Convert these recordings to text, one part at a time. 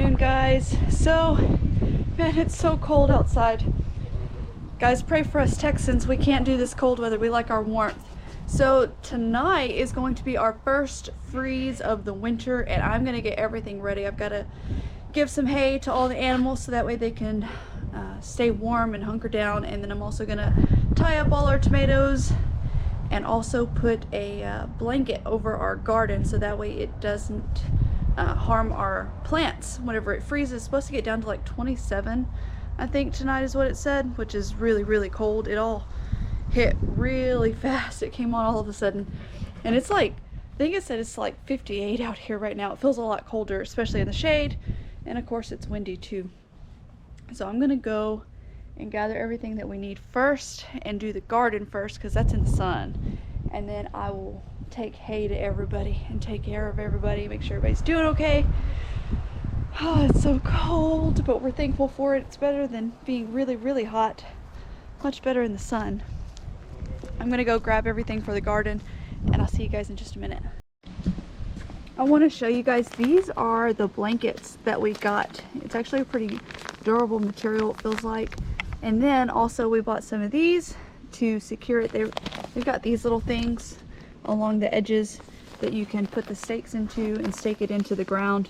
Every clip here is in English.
afternoon, guys. So, man, it's so cold outside. Guys, pray for us Texans. We can't do this cold weather. We like our warmth. So tonight is going to be our first freeze of the winter, and I'm gonna get everything ready. I've got to give some hay to all the animals so that way they can stay warm and hunker down. And then I'm also gonna tie up all our tomatoes and also put a blanket over our garden so that way it doesn't harm our plants whenever it freezes. It's supposed to get down to like 27, I think tonight is what it said, which is really cold. It all hit really fast. It came on all of a sudden, and it's like, I think it said it's like 58 out here right now. It feels a lot colder, especially in the shade, and of course it's windy too. So I'm gonna go and gather everything that we need first and do the garden first because that's in the sun, and then I will take hay to everybody and take care of everybody, make sure everybody's doing okay. Oh, it's so cold, but we're thankful for it. It's better than being really hot. Much better in the sun. I'm gonna go grab everything for the garden, and I'll see you guys in just a minute. I want to show you guys, these are the blankets that we got. It's actually a pretty durable material, it feels like. And then also we bought some of these to secure it. They've got these little things along the edges that you can put the stakes into and stake it into the ground.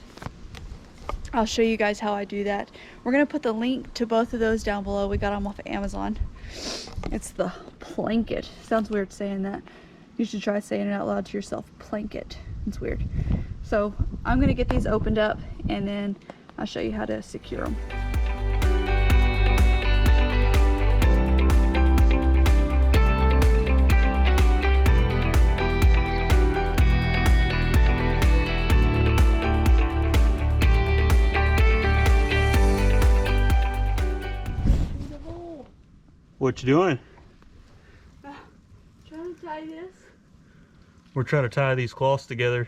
I'll show you guys how I do that. We're gonna put the link to both of those down below. We got them off of Amazon. It's the blanket. Sounds weird saying that. You should try saying it out loud to yourself. Blanket. It's weird. So I'm gonna get these opened up and then I'll show you how to secure them. What you doing? Trying to tie this. We're trying to tie these cloths together.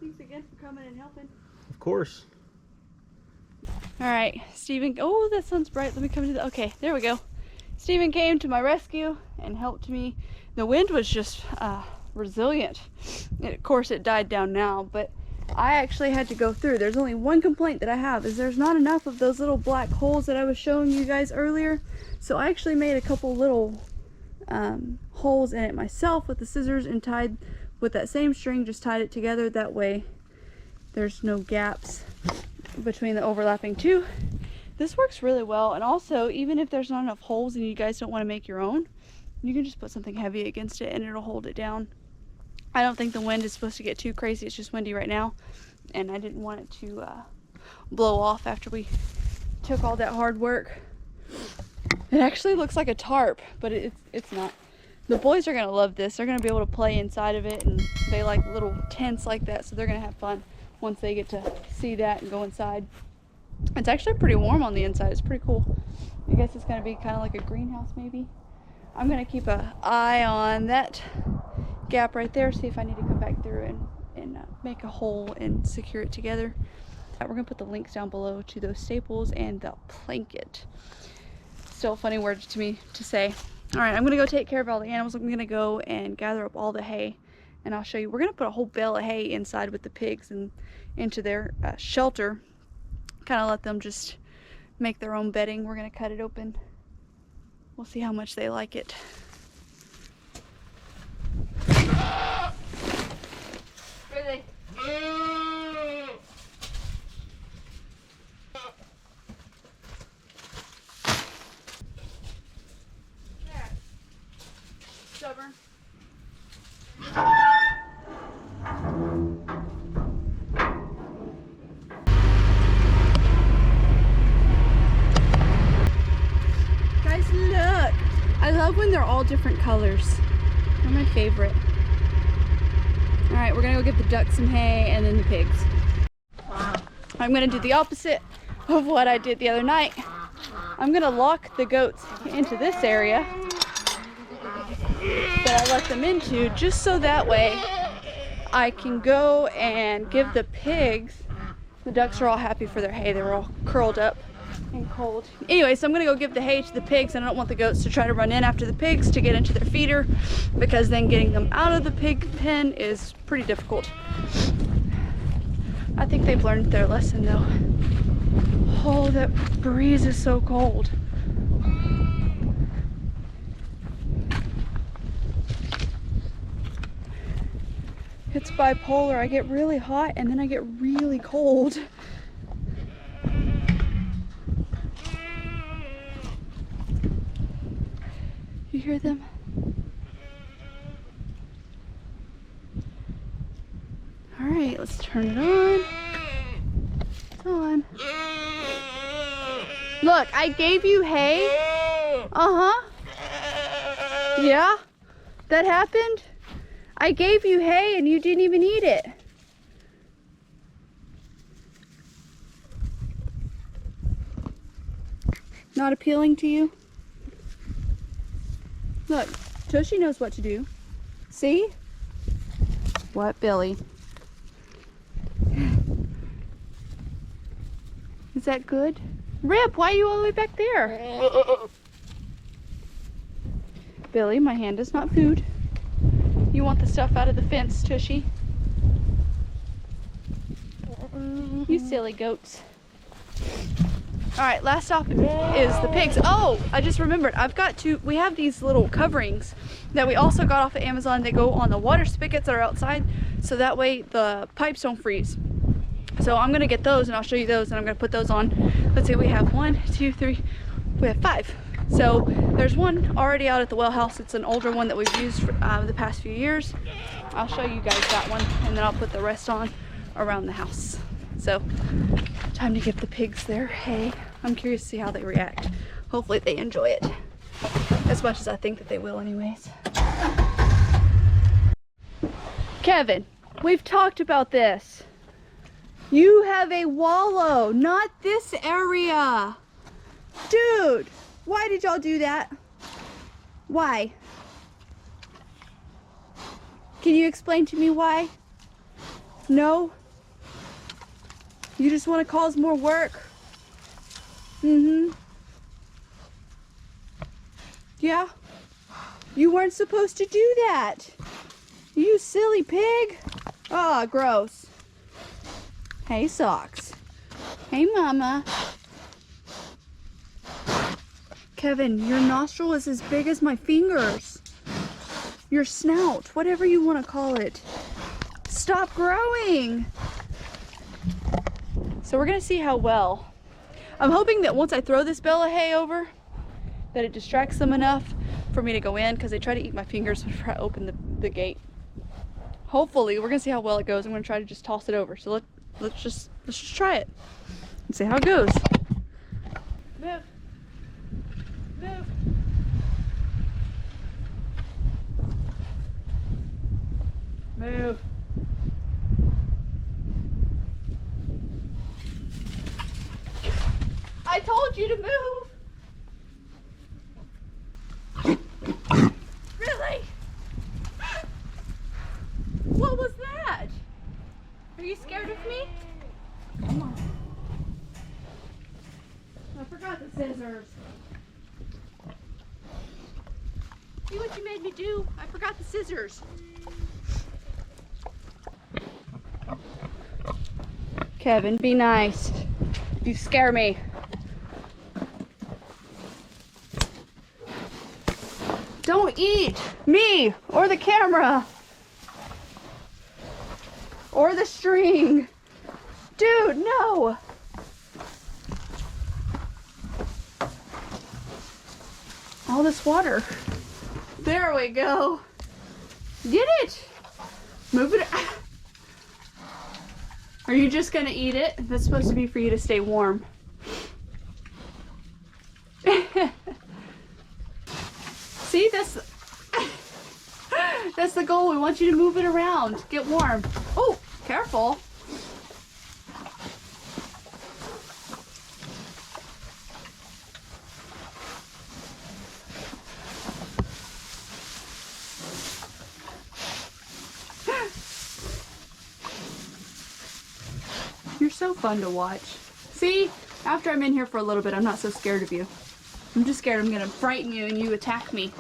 Thanks again for coming and helping. Of course. All right, Steven. Oh, that sun's bright. Let me come to the. Okay, there we go. Steven came to my rescue and helped me. The wind was just resilient. Of course, it died down now, but I actually had to go through. There's only one complaint that I have, is there's not enough of those little black holes that I was showing you guys earlier. So I actually made a couple little holes in it myself with the scissors and tied with that same string, just tied it together. That way there's no gaps between the overlapping two. This works really well. And also, even if there's not enough holes and you guys don't want to make your own, you can just put something heavy against it and it'll hold it down. I don't think the wind is supposed to get too crazy. It's just windy right now, and I didn't want it to blow off after we took all that hard work. It actually looks like a tarp, but it's not. The boys are gonna love this. They're gonna be able to play inside of it, and they like little tents like that, so they're gonna have fun once they get to see that and go inside. It's actually pretty warm on the inside. It's pretty cool. I guess it's gonna be kind of like a greenhouse maybe. I'm gonna keep an eye on that gap right there, see if I need to come back through and make a hole and secure it together. We're gonna put the links down below to those staples and the blanket. Still funny words to me to say. All right, I'm gonna go take care of all the animals. I'm gonna go and gather up all the hay, and I'll show you. We're gonna put a whole bale of hay inside with the pigs and into their shelter, kind of let them just make their own bedding. We're gonna cut it open. We'll see how much they like it. Really? Yeah. Stubborn. Guys, look! I love when they're all different colors. They're my favorite. All right, we're gonna go get the ducks some hay and then the pigs. I'm gonna do the opposite of what I did the other night. I'm gonna lock the goats into this area that I let them into, just so that way I can go and give the pigs. The ducks are all happy for their hay. They were all curled up and cold. Anyway, so I'm gonna go give the hay to the pigs, and I don't want the goats to try to run in after the pigs to get into their feeder, because then getting them out of the pig pen is pretty difficult. I think they've learned their lesson though. Oh, that breeze is so cold. It's bipolar. I get really hot and then I get really cold. You hear them? All right, let's turn it on. It's on. Look, I gave you hay. Uh-huh. Yeah? That happened? I gave you hay and you didn't even eat it. Not appealing to you? Look, Tushy knows what to do. See? What, Billy? Is that good? Rip, why are you all the way back there? Billy, my hand is not food. You want the stuff out of the fence, Tushy? You silly goats. Alright, last stop is the pigs. Oh, I just remembered. We have these little coverings that we also got off of Amazon. They go on the water spigots that are outside, so that way the pipes don't freeze. So I'm gonna get those and I'll show you those, and I'm gonna put those on. Let's see, we have 1, 2, 3, we have 5. So there's one already out at the well house. It's an older one that we've used for the past few years. I'll show you guys that one, and then I'll put the rest on around the house. So time to give the pigs their hay. I'm curious to see how they react. Hopefully they enjoy it as much as I think that they will anyways. Kevin, we've talked about this. You have a wallow, not this area. Dude, why did y'all do that? Why? Can you explain to me why? No? You just want to cause more work? Yeah? You weren't supposed to do that. You silly pig. Ah, gross. Hey, Socks. Hey, Mama. Kevin, your nostril is as big as my fingers. Your snout, whatever you want to call it. Stop growing. So we're gonna see how well. I'm hoping that once I throw this bale of hay over, that it distracts them enough for me to go in, because they try to eat my fingers whenever I open the gate. Hopefully, we're gonna see how well it goes. I'm gonna try to just toss it over. So let's just try it and see how it goes. Move. Move. Move. I told you to move. Really? What was that? Are you scared of me? Come on. I forgot the scissors. See what you made me do? I forgot the scissors. Kevin, be nice. You scare me. Don't eat me or the camera or the string. Dude, no. All this water. There we go. Get it. Move it. Are you just gonna eat it? That's supposed to be for you to stay warm. See, that's the goal. We want you to move it around. Get warm. Oh, careful. You're so fun to watch. See, after I'm in here for a little bit, I'm not so scared of you. I'm just scared I'm gonna frighten you and you attack me.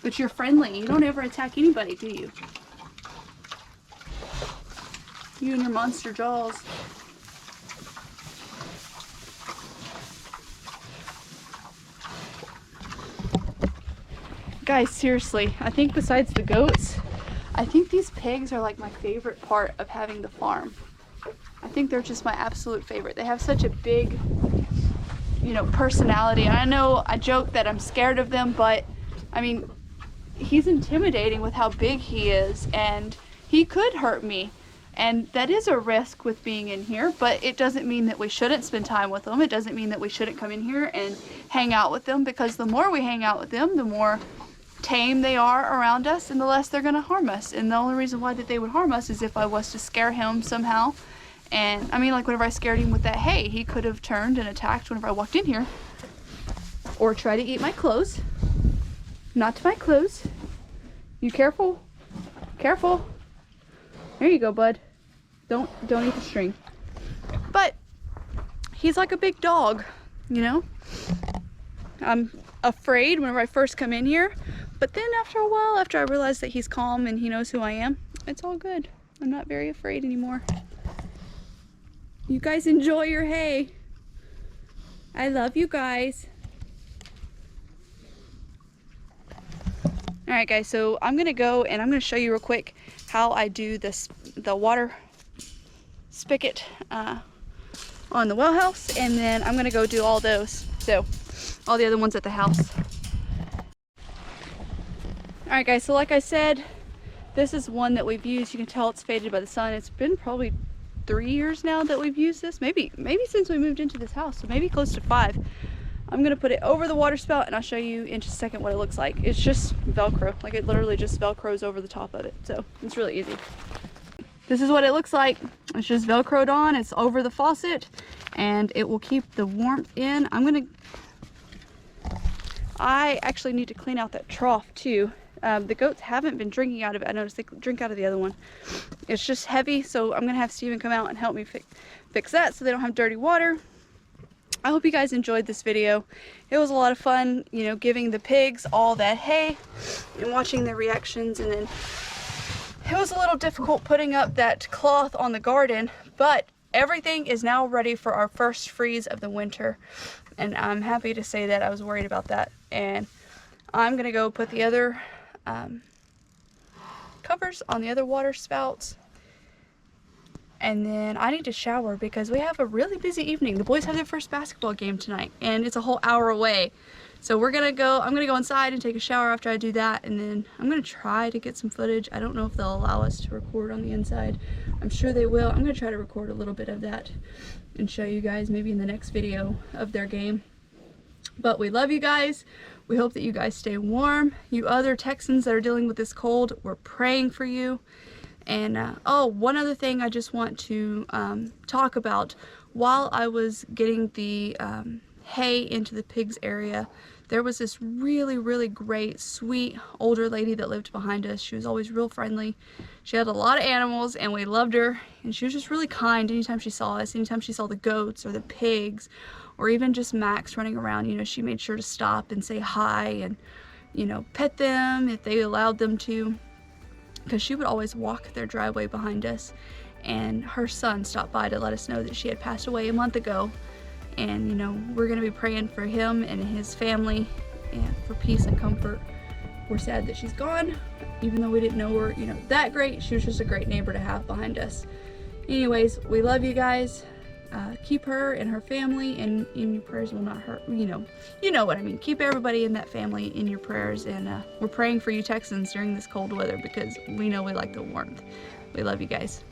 But you're friendly. You don't ever attack anybody, do you? You and your monster jaws. Guys, seriously, I think besides the goats, I think these pigs are like my favorite part of having the farm. I think they're just my absolute favorite. They have such a big, you know, personality. I know I joke that I'm scared of them, but I mean, he's intimidating with how big he is, and he could hurt me. And that is a risk with being in here, but it doesn't mean that we shouldn't spend time with them. It doesn't mean that we shouldn't come in here and hang out with them, because the more we hang out with them, the more tame they are around us and the less they're going to harm us. And the only reason why that they would harm us is if I was to scare him somehow. And I mean, like whenever I scared him with that hay, he could have turned and attacked whenever I walked in here, or try to eat my clothes. Not to my clothes. You careful. Careful. There you go, bud. Don't eat the string. But he's like a big dog, you know? I'm afraid whenever I first come in here, but then after a while, after I realize that he's calm and he knows who I am, it's all good. I'm not very afraid anymore. You guys enjoy your hay. I love you guys. All right, guys, so I'm gonna go and I'm gonna show you real quick how I do this, the water spigot on the well house, and then I'm gonna go do all those, so all the other ones at the house. All right, guys, so like I said, this is one that we've used. You can tell it's faded by the sun. It's been probably 3 years now that we've used this, maybe since we moved into this house, so maybe close to 5. I'm gonna put it over the water spout and I'll show you in just a second what it looks like. It's just Velcro, like it literally just Velcros over the top of it, so it's really easy. This is what it looks like. It's just Velcroed on, it's over the faucet, and it will keep the warmth in. I actually need to clean out that trough too. The goats haven't been drinking out of it. I noticed they drink out of the other one. It's just heavy, so I'm gonna have Steven come out and help me fix that so they don't have dirty water. I hope you guys enjoyed this video. It was a lot of fun, you know, giving the pigs all that hay and watching their reactions, and then it was a little difficult putting up that cloth on the garden, but everything is now ready for our first freeze of the winter, and I'm happy to say that. I was worried about that, and I'm gonna go put the other covers on the other water spouts. And then I need to shower because we have a really busy evening. The boys have their first basketball game tonight, and it's a whole hour away. So I'm gonna go inside and take a shower after I do that, and then I'm gonna try to get some footage. I don't know if they'll allow us to record on the inside. I'm sure they will. I'm gonna try to record a little bit of that and show you guys maybe in the next video of their game. But we love you guys. We hope that you guys stay warm. You other Texans that are dealing with this cold, we're praying for you. And oh, one other thing I just want to talk about. While I was getting the hay into the pigs area, there was this really great, sweet older lady that lived behind us. She was always real friendly. She had a lot of animals, and we loved her, and she was just really kind anytime she saw us, anytime she saw the goats or the pigs, or even just Max running around. You know, she made sure to stop and say hi and, you know, pet them if they allowed them to, because she would always walk their driveway behind us. And her son stopped by to let us know that she had passed away a month ago, and you know, we're gonna be praying for him and his family and for peace and comfort. We're sad that she's gone, even though we didn't know her, you know, that great. She was just a great neighbor to have behind us. Anyways, we love you guys. Keep her and her family in your prayers. Will not hurt, you know what I mean. Keep everybody in that family in your prayers, and we're praying for you Texans during this cold weather, because we know we like the warmth. We love you guys.